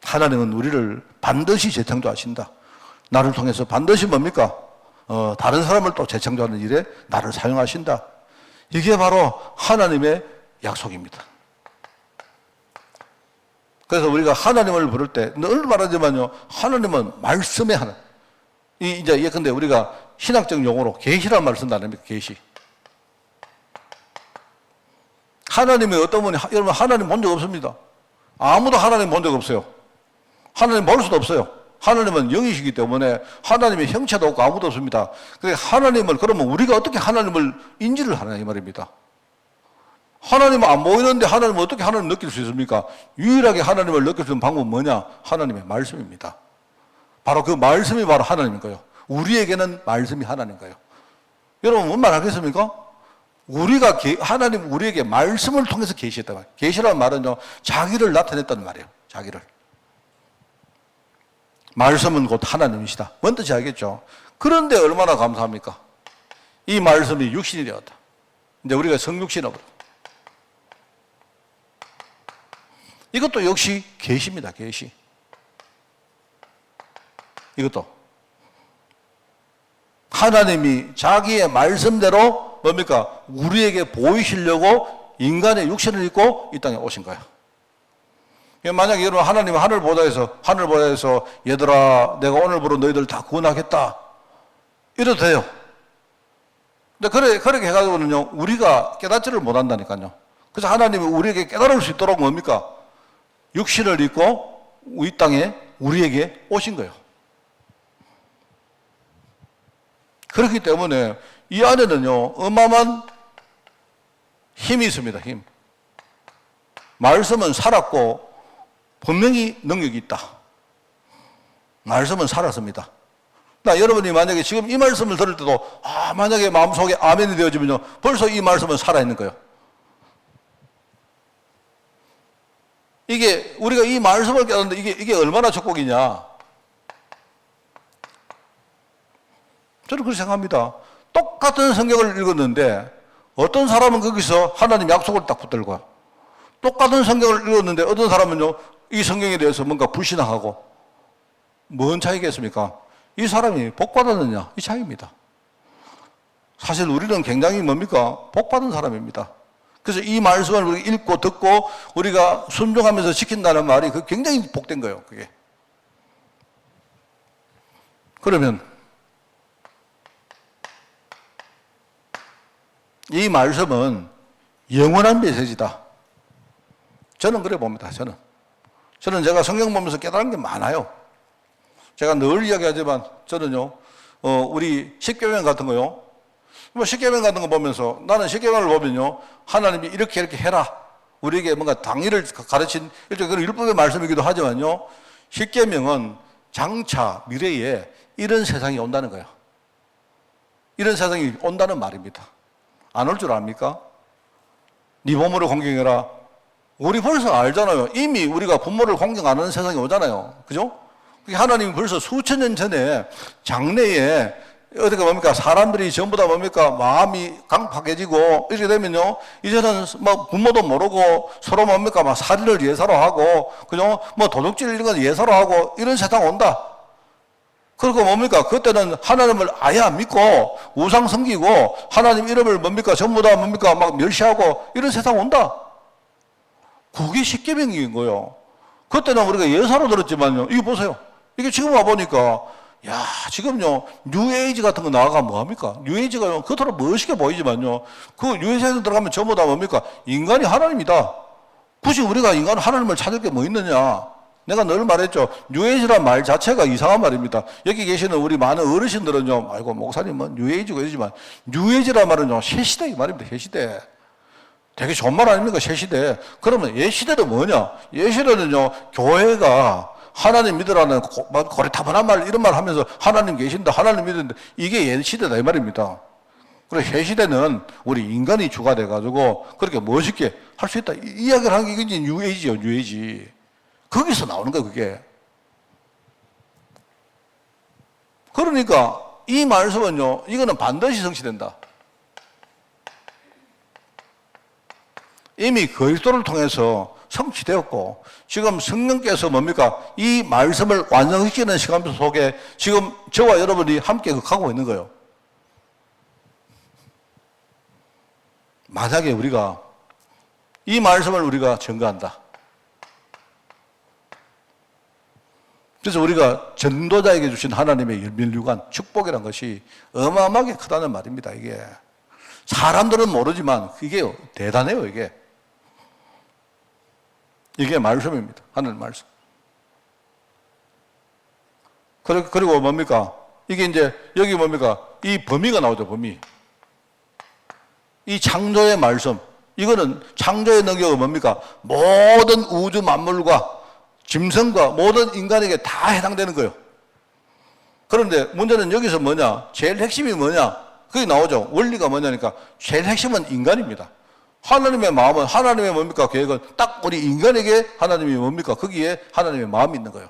하나님은 우리를 반드시 재창조하신다. 나를 통해서 반드시 뭡니까? 다른 사람을 또 재창조하는 일에 나를 사용하신다. 이게 바로 하나님의 약속입니다. 그래서 우리가 하나님을 부를 때 늘 말하지만요, 하나님은 말씀의 하나님. 이제 예컨대 우리가 신학적 용어로 계시란 말을 쓴다 아닙니까? 계시. 하나님이 어떤 분이 여러분 하나님 본 적 없습니다. 아무도 하나님 본 적 없어요. 하나님 볼 수도 없어요. 하나님은 영이시기 때문에 하나님의 형체도 없고 아무도 없습니다. 그래서 하나님을 그러면 우리가 어떻게 하나님을 인지를 하냐 이 말입니다. 하나님은 안 보이는데 하나님은 어떻게 하나님을 느낄 수 있습니까? 유일하게 하나님을 느낄 수 있는 방법은 뭐냐? 하나님의 말씀입니다. 바로 그 말씀이 바로 하나님인 거예요. 우리에게는 말씀이 하나님인 거예요. 여러분 뭔 말 하겠습니까? 하나님 우리에게 말씀을 통해서 계시했단 말이에요. 계시라는 말은요, 자기를 나타냈다는 말이에요. 자기를. 말씀은 곧 하나님이시다. 뭔 뜻인지 알겠죠? 그런데 얼마나 감사합니까? 이 말씀이 육신이 되었다. 이제 우리가 성육신으로. 이것도 역시 계시입니다. 계시. 이것도 하나님이 자기의 말씀대로 뭡니까? 우리에게 보이시려고 인간의 육신을 입고 이 땅에 오신 거예요. 만약에 여러분 하나님 하늘보다에서 얘들아 내가 오늘부로 너희들 다 구원하겠다 이래도 돼요. 근데 그렇게 해가지고는요 우리가 깨닫지를 못한다니까요. 그래서 하나님이 우리에게 깨달을 수 있도록 뭡니까? 육신을 입고 이 땅에 우리에게 오신 거예요. 그렇기 때문에 이 안에는요 어마어마한 힘이 있습니다. 힘. 말씀은 살았고 분명히 능력이 있다. 말씀은 살았습니다. 여러분이 만약에 지금 이 말씀을 들을 때도 만약에 마음속에 아멘이 되어지면요 벌써 이 말씀은 살아있는 거예요. 이게 우리가 이 말씀을 깨닫는데 이게 얼마나 축복이냐. 저는 그렇게 생각합니다. 똑같은 성경을 읽었는데 어떤 사람은 거기서 하나님 약속을 딱 붙들고요. 똑같은 성경을 읽었는데 어떤 사람은요 이 성경에 대해서 뭔가 불신하고 뭔 차이겠습니까? 이 사람이 복받았느냐 이 차이입니다. 사실 우리는 굉장히 뭡니까? 복받은 사람입니다. 그래서 이 말씀을 우리가 읽고 듣고 우리가 순종하면서 지킨다는 말이 굉장히 복된 거예요. 그게. 그러면 이 말씀은 영원한 메시지다. 저는 그래 봅니다. 저는 제가 성경 보면서 깨달은 게 많아요. 제가 늘 이야기하지만 저는요, 우리 십계명 같은 거요. 뭐 십계명 같은 거 보면서 나는 십계명을 보면요, 하나님이 이렇게 해라. 우리에게 뭔가 당위를 가르친 일종의 그런 율법의 말씀이기도 하지만요, 십계명은 장차 미래에 이런 세상이 온다는 거예요. 이런 세상이 온다는 말입니다. 안 올 줄 압니까? 네 부모를 공경해라. 우리 벌써 알잖아요. 이미 우리가 부모를 공경 안 하는 세상이 오잖아요. 그죠? 하나님이 벌써 수천 년 전에 장래에 어디가 뭡니까? 사람들이 전부 다 뭡니까? 마음이 강팍해지고 이렇게 되면요. 이제는 뭐 부모도 모르고 서로 뭡니까? 막 살인을 예사로 하고 그죠? 뭐 도둑질 이런 건 예사로 하고 이런 세상 온다. 그리고 뭡니까? 그때는 하나님을 아예 안 믿고 우상 섬기고 하나님 이름을 뭡니까? 전부 다 뭡니까? 막 멸시하고 이런 세상 온다. 그게 십계명인 거예요. 그때는 우리가 예사로 들었지만요. 이거 보세요. 이게 지금 와보니까 야, 지금요, 뉴에이지 같은 거 나와가 뭐합니까? 뉴에이지가 겉으로 멋있게 보이지만요, 그 뉴에이지에 들어가면 전부 다 뭡니까? 인간이 하나님이다. 굳이 우리가 인간 하나님을 찾을 게 뭐 있느냐? 내가 늘 말했죠. 뉴에이지란 말 자체가 이상한 말입니다. 여기 계시는 우리 많은 어르신들은요, 아이고, 목사님은 뉴에이지고 이러지만, 뉴에이지란 말은요, 새시대 이 말입니다. 새시대. 되게 좋은 말 아닙니까? 새시대. 그러면 옛시대는 뭐냐? 옛시대는요, 교회가 하나님 믿으라는 고리타분한 말 이런 말 하면서 하나님 계신다 하나님 믿는다 이게 옛시대다 이 말입니다. 그리고 새시대는 우리 인간이 주가 돼가지고 그렇게 멋있게 할 수 있다 이 이야기를 하는 게 이제 뉴에이지요. 뉴에이지. 거기서 나오는 거예요 그게. 그러니까 이 말씀은요 이거는 반드시 성취된다. 이미 그리스도를 통해서 성취되었고 지금 성령께서 뭡니까? 이 말씀을 완성시키는 시간 속에 지금 저와 여러분이 함께 가고 있는 거예요. 만약에 우리가 이 말씀을 우리가 전가한다. 그래서 우리가 전도자에게 주신 하나님의 열밀유관 축복이라는 것이 어마어마하게 크다는 말입니다. 이게 사람들은 모르지만 이게 대단해요. 이게 말씀입니다. 하늘 말씀. 그리고 뭡니까? 이게 이제 여기 뭡니까? 이 범위가 나오죠. 범위. 이 창조의 말씀. 이거는 창조의 능력은 뭡니까? 모든 우주 만물과 짐승과 모든 인간에게 다 해당되는 거예요. 그런데 문제는 여기서 뭐냐? 제일 핵심이 뭐냐? 그게 나오죠. 원리가 뭐냐니까 제일 핵심은 인간입니다. 하나님의 마음은 하나님의 뭡니까? 계획은 딱 우리 인간에게 하나님이 뭡니까? 거기에 하나님의 마음이 있는 거예요.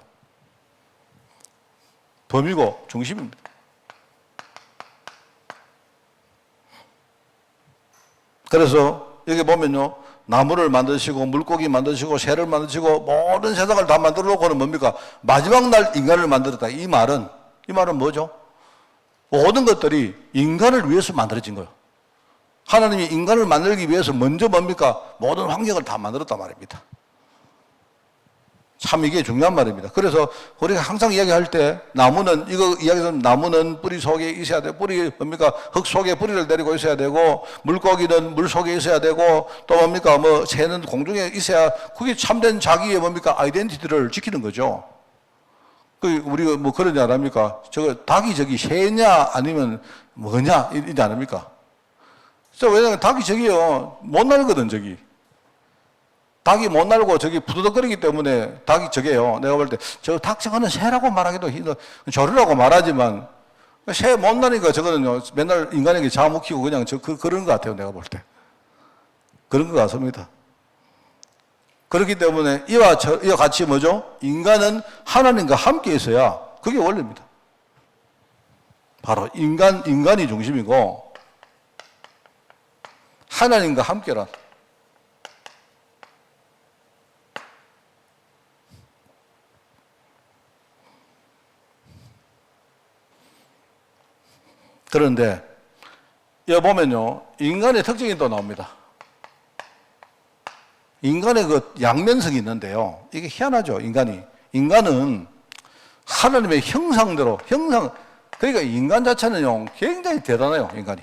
범위고 중심입니다. 그래서 여기 보면요. 나무를 만드시고 물고기 만드시고 새를 만드시고 모든 세상을 다 만들어 놓고는 뭡니까? 마지막 날 인간을 만들었다. 이 말은 뭐죠? 모든 것들이 인간을 위해서 만들어진 거예요. 하나님이 인간을 만들기 위해서 먼저 뭡니까? 모든 환경을 다 만들었단 말입니다. 참 이게 중요한 말입니다. 그래서 우리가 항상 이야기할 때 나무는 이거 이야기하면 나무는 뿌리 속에 있어야 되고 뿌리 뭡니까? 흙 속에 뿌리를 내리고 있어야 되고 물고기는 물 속에 있어야 되고 또 뭡니까? 뭐 새는 공중에 있어야 그게 참된 자기의 뭡니까? 아이덴티티를 지키는 거죠. 그 우리가 뭐 그러지 않습니까? 저거 닭이 저기 새냐 아니면 뭐냐 이러지 않습니까? 왜냐면 닭이 저기요 못 날거든 저기. 닭이 못 날고 저기 부드덕거리기 때문에 닭이 저게요. 내가 볼 때 저 닭 저거는 새라고 말하기도 조류라고 말하지만 새 못 나니까 저거는요 맨날 인간에게 잡아먹히고 그냥 그런 것 같아요. 내가 볼 때 그런 것 같습니다. 그렇기 때문에 이와 같이 뭐죠? 인간은 하나님과 함께 있어야 그게 원리입니다. 바로 인간이 중심이고 하나님과 함께란. 그런데 여기 보면요 인간의 특징이 또 나옵니다. 인간의 그 양면성이 있는데요 이게 희한하죠. 인간은 하나님의 형상대로 그러니까 인간 자체는요 굉장히 대단해요. 인간이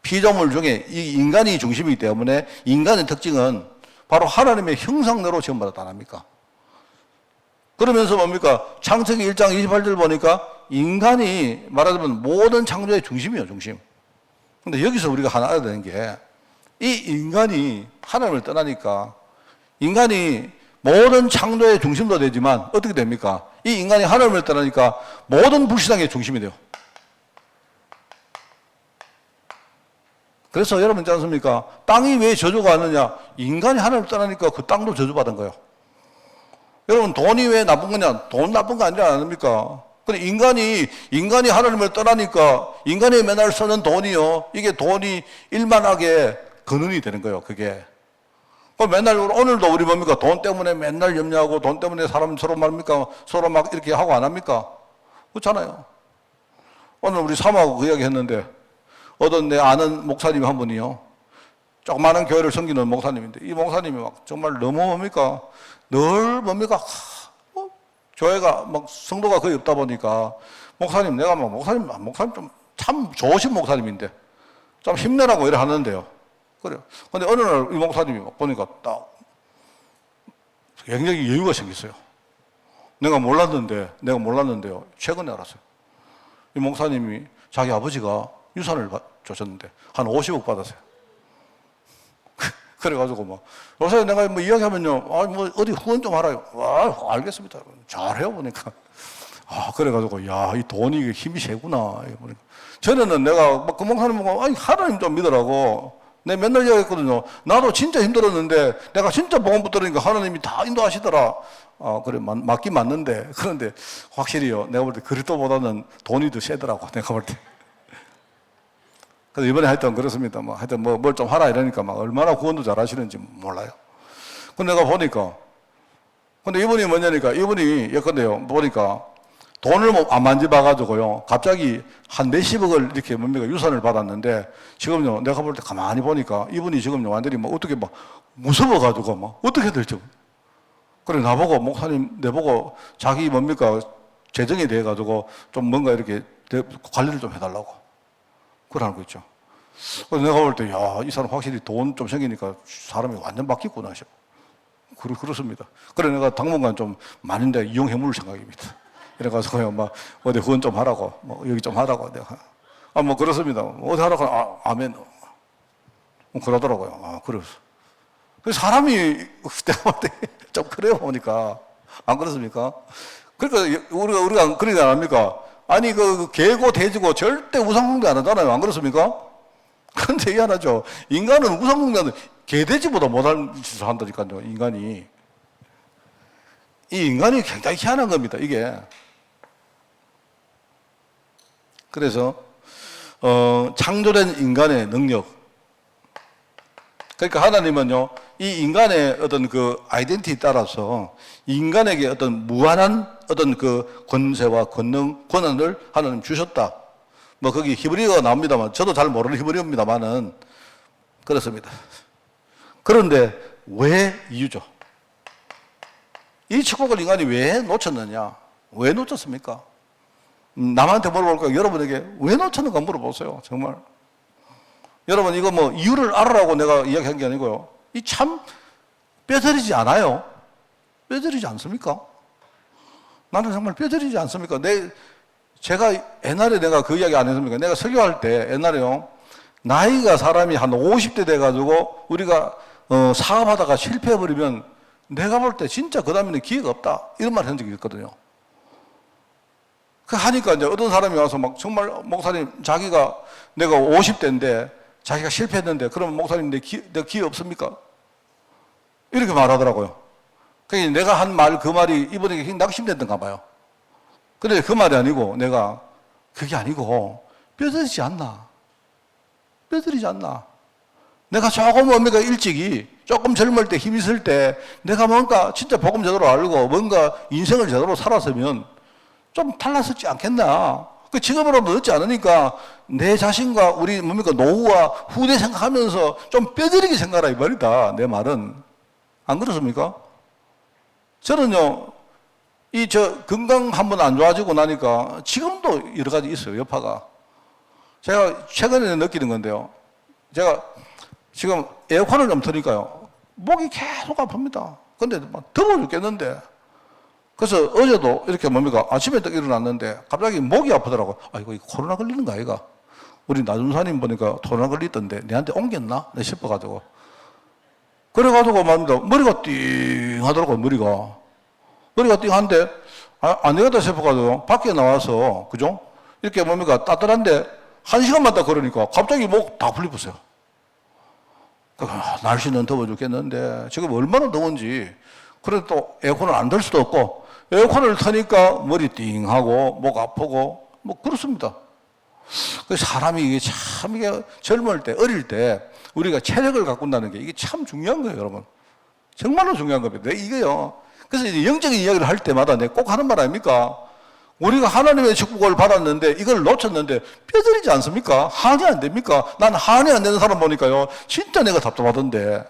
피조물 중에 이 인간이 중심이기 때문에 인간의 특징은 바로 하나님의 형상대로 지음받았다 아닙니까? 그러면서 뭡니까? 창세기 1장 28절 보니까 인간이 말하자면 모든 창조의 중심이에요, 중심. 근데 여기서 우리가 하나 알아야 되는 게 이 인간이 하나님을 떠나니까 인간이 모든 창조의 중심도 되지만 어떻게 됩니까? 이 인간이 하나님을 떠나니까 모든 불신앙의 중심이 돼요. 그래서 여러분 있지 않습니까? 땅이 왜 저주가 왔느냐? 인간이 하나님을 떠나니까 그 땅도 저주받은 거예요. 여러분 돈이 왜 나쁜 거냐? 돈 나쁜 거 아니지 않습니까? 근데 인간이 하나님을 떠나니까 인간이 맨날 쓰는 돈이요. 이게 돈이 일만하게 근원이 되는 거예요. 그게. 맨날 오늘도 우리 뭡니까? 돈 때문에 맨날 염려하고 돈 때문에 사람 서로 말입니까? 서로 막 이렇게 하고 안 합니까? 그렇잖아요. 오늘 우리 사모하고 그 이야기 했는데 어떤 내 아는 목사님 한 분이요. 조그마한 교회를 섬기는 목사님인데 이 목사님이 막 정말 너무 뭡니까? 늘 뭡니까? 교회가 막 성도가 거의 없다 보니까 목사님 내가 막 목사님 좀 참 좋으신 목사님인데 좀 힘내라고 이래 하는데요. 그래요. 근데 어느 날 이 목사님이 막 보니까 딱 굉장히 여유가 생겼어요. 내가 몰랐는데요. 최근에 알았어요. 이 목사님이 자기 아버지가 유산을 주셨는데 한 50억 받았어요. 그래가지고 막 요새 내가 뭐 이야기하면요, 뭐 어디 후원 좀 하라요. 와, 알겠습니다. 잘해요 보니까. 그래가지고 이 돈이 힘이 세구나. 보니까 전에는 내가 그 목사님 보고 하나님 좀 믿으라고 내가 맨날 이야기했거든요. 나도 진짜 힘들었는데 내가 진짜 복음 붙들으니까 하나님이 다 인도하시더라. 그래 맞긴 맞는데 그런데 확실히요. 내가 볼 때 그리스도보다는 돈이 더 세더라고. 내가 볼 때. 그래서 이번에 하여튼 그렇습니다. 하여튼 뭘 좀 하라 이러니까 막 얼마나 구원도 잘 하시는지 몰라요. 근데 내가 보니까, 근데 이분이 뭐냐니까, 이분이 예컨대요. 보니까 돈을 안 만져봐가지고요. 갑자기 한 몇십억을 이렇게 뭡니까 유산을 받았는데 지금요. 내가 볼 때 가만히 보니까 이분이 지금요. 완전히 어떻게 무서워가지고 어떻게 될지. 그래 나보고 목사님 내보고 자기 뭡니까 재정에 대해 가지고 좀 뭔가 이렇게 관리를 좀 해달라고. 그러는 거 있죠. 그래서 내가 볼 때, 이 사람 확실히 돈 좀 생기니까 사람이 완전 바뀌구나 싶어. 그렇습니다. 그래 내가 당분간 좀 많은데 이용해 물 생각입니다. 이래가지고 어디 후원 좀 하라고, 여기 좀 하라고 내가. 그렇습니다. 어디 하라고, 아멘. 그러더라고요. 그래서. 사람이 내가 볼 때 좀 그래요, 보니까. 안 그렇습니까? 그러니까 우리가 그러지 않습니까? 아니, 개고 돼지고 절대 우상숭배 안 하잖아요. 안 그렇습니까? 그런데 희한하죠. 인간은 우상숭배하는 개, 돼지보다 못한 짓을 한다니까요, 인간이. 이 인간이 굉장히 희한한 겁니다, 이게. 그래서, 창조된 인간의 능력. 그러니까 하나님은요, 이 인간의 어떤 아이덴티티에 따라서 인간에게 어떤 무한한 어떤 권세와 권한을 하나님 주셨다. 거기 히브리어가 나옵니다만, 저도 잘 모르는 히브리어입니다만은, 그렇습니다. 그런데 왜 이유죠? 이 축복을 인간이 왜 놓쳤느냐? 왜 놓쳤습니까? 남한테 물어볼까요? 여러분에게 왜 놓쳤는가 물어보세요. 정말. 여러분, 이거 이유를 알으라고 내가 이야기한 게 아니고요. 이 참 뼈저리지 않아요? 뼈저리지 않습니까? 나는 정말 뼈저리지 않습니까? 제가 옛날에 내가 그 이야기 안 했습니까? 내가 설교할 때 옛날에요. 나이가 사람이 한 50대 돼가지고 우리가 사업하다가 실패해버리면 내가 볼 때 진짜 그 다음에는 기회가 없다. 이런 말 한 적이 있거든요. 하니까 이제 어떤 사람이 와서 정말 목사님 내가 50대인데 자기가 실패했는데 그러면 목사님 내 기회 없습니까? 이렇게 말하더라고요. 그러니까 내가 한 그 말이 이분에게 낙심됐던가 봐요. 근데 그 말이 아니고 그게 아니고 뼈저리지 않나. 뼈저리지 않나. 내가 조금 뭡니까 일찍이 조금 젊을 때 힘 있을 때 내가 뭔가 진짜 복음 제대로 알고 뭔가 인생을 제대로 살았으면 좀 달랐었지 않겠나. 지금으로도 늦지 않으니까 내 자신과 우리 노후와 후대 생각하면서 좀 뼈저리게 생각하라 이 말이다. 내 말은. 안 그렇습니까? 저는요, 건강 한번 안 좋아지고 나니까 지금도 여러 가지 있어요, 여파가. 제가 최근에 느끼는 건데요. 제가 지금 에어컨을 좀 트니까요. 목이 계속 아픕니다. 근데 더워 죽겠는데. 그래서 어제도 이렇게 아침에 딱 일어났는데 갑자기 목이 아프더라고. 이거 코로나 걸리는 거 아이가? 우리 나준사님 보니까 코로나 걸리던데 내한테 옮겼나? 내 싶어가지고. 그래가지고 머리가 띵 하더라고, 머리가 띵 한데, 안 되겠다 싶어가지고 밖에 나와서, 그죠? 이렇게 따뜻한데, 1시간만 딱 걸으니까 갑자기 목 다 풀리었어요. 날씨는 더워 죽겠는데 지금 얼마나 더운지. 그래도 또 에어컨을 안 들 수도 없고 에어컨을 트니까 머리 띵하고 목 아프고 뭐 그렇습니다. 사람이 이게 참 이게 젊을 때 어릴 때 우리가 체력을 가꾼다는 게 이게 참 중요한 거예요, 여러분. 정말로 중요한 겁니다. 이게요. 그래서 이제 영적인 이야기를 할 때마다 내가 꼭 하는 말 아닙니까? 우리가 하나님의 축복을 받았는데 이걸 놓쳤는데 뼈저리지 않습니까? 한이 안 됩니까? 난 한이 안 되는 사람 보니까요. 진짜 내가 답답하던데.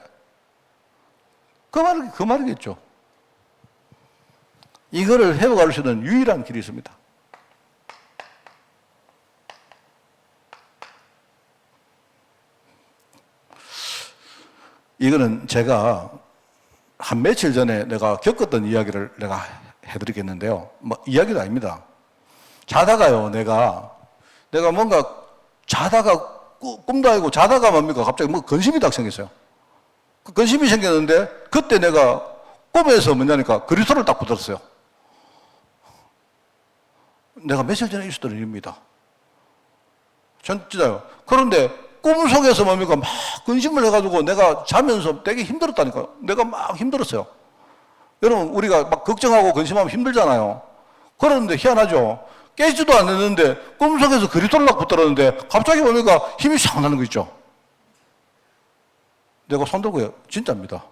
그 말이겠죠. 이거를 회복할 수 있는 유일한 길이 있습니다. 이거는 제가 한 며칠 전에 내가 겪었던 이야기를 내가 해드리겠는데요. 뭐 이야기도 아닙니다. 자다가요, 내가 뭔가 자다가 꿈도 아니고 자다가 뭡니까? 갑자기 뭐 근심이 딱 생겼어요. 그 근심이 생겼는데 그때 내가 꿈에서 뭐냐니까 그리스도를 딱 붙들었어요. 내가 며칠 전에 있었던 일입니다. 전 진짜요. 그런데 꿈속에서 뭡니까? 막 근심을 해가지고 내가 자면서 되게 힘들었다니까요. 내가 막 힘들었어요. 여러분, 우리가 막 걱정하고 근심하면 힘들잖아요. 그런데 희한하죠. 깨지도 않았는데 꿈속에서 그리스도를 딱 붙들었는데 갑자기 뭡니까? 힘이 싹 나는 거 있죠. 내가 손 들고요. 진짜입니다.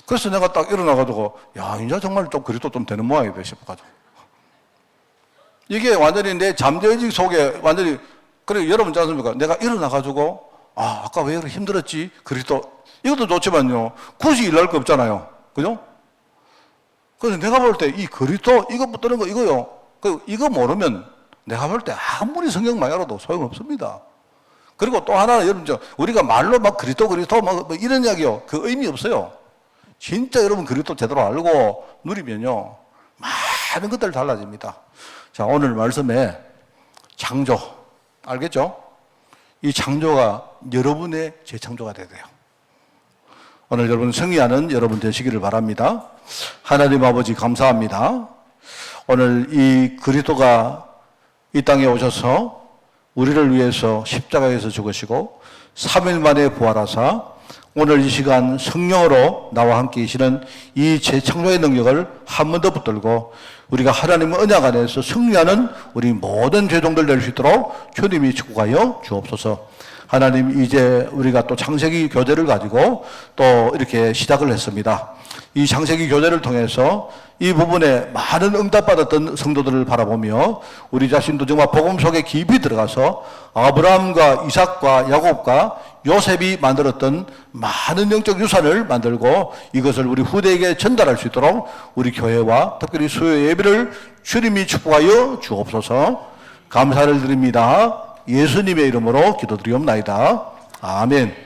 그래서 내가 딱 일어나가지고 야, 이제 정말 좀 그리스도 좀 되는 모양이다 싶어가지고. 이게 완전히 내 잠재의식 속에 완전히 그래 여러분 있지 않습니까? 내가 일어나가지고 아까 왜 그렇게 힘들었지? 그리스도 이것도 좋지만요. 굳이 일할 거 없잖아요. 그죠? 그래서 내가 볼 때 이 그리스도 이거 붙드는 거 이거요. 이거 모르면 내가 볼 때 아무리 성경 많이 알아도 소용없습니다. 그리고 또 하나는 여러분 우리가 말로 막 그리스도 뭐 이런 이야기요. 그 의미 없어요. 진짜 여러분 그리스도 제대로 알고 누리면요. 많은 것들 달라집니다. 자, 오늘 말씀에 창조 알겠죠? 이 창조가 여러분의 재창조가 돼야 돼요. 오늘 여러분 승리하는 여러분 되시기를 바랍니다. 하나님 아버지 감사합니다. 오늘 이 그리스도가 이 땅에 오셔서 우리를 위해서 십자가에서 죽으시고 3일 만에 부활하사 오늘 이 시간 성령으로 나와 함께 계시는 이 재창조의 능력을 한 번 더 붙들고 우리가 하나님의 언약 안에서 승리하는 우리 모든 죄종들 될 수 있도록 주님이 축복하여 주옵소서. 하나님, 이제 우리가 또 창세기 교재를 가지고 또 이렇게 시작을 했습니다. 이 창세기 교재를 통해서 이 부분에 많은 응답받았던 성도들을 바라보며 우리 자신도 정말 복음 속에 깊이 들어가서 아브라함과 이삭과 야곱과 요셉이 만들었던 많은 영적 유산을 만들고 이것을 우리 후대에게 전달할 수 있도록 우리 교회와 특별히 수요 예배를 주님이 축복하여 주옵소서. 감사를 드립니다. 예수님의 이름으로 기도드리옵나이다. 아멘.